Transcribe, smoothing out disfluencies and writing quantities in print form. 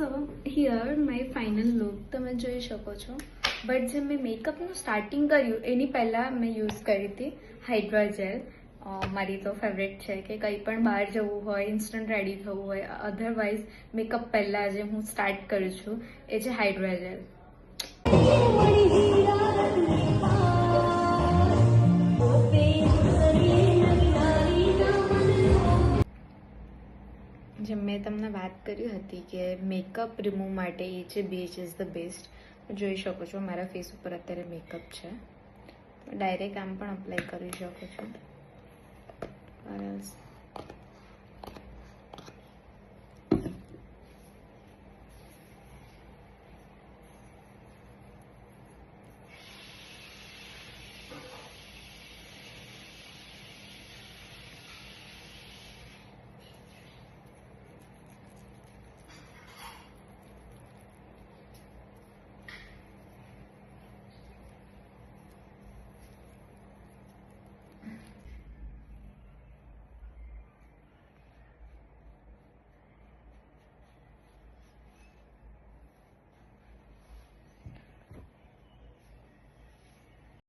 So here my final look તમે જોઈ શકો છો. બટ જે મેં મેકઅપનું સ્ટાર્ટિંગ કર્યું એની પહેલાં મેં યુઝ કરી હતી હાઇડ્રા જેલ. મારી તો ફેવરેટ છે કે કંઈ પણ બહાર જવું હોય, ઇન્સ્ટન્ટ રેડી થવું હોય, અધરવાઇઝ મેકઅપ પહેલાં જે હું સ્ટાર્ટ કરું છું એ છે હાઇડ્રા જેલ. જેમ મેં તમને વાત કરી હતી કે મેકઅપ રિમૂવ માટે એ છે બેઝ ઇઝ ધ બેસ્ટ. જોઈ શકો છો મારા ફેસ ઉપર અત્યારે મેકઅપ છે, ડાયરેક્ટ આમ પણ અપ્લાય કરી શકો છો.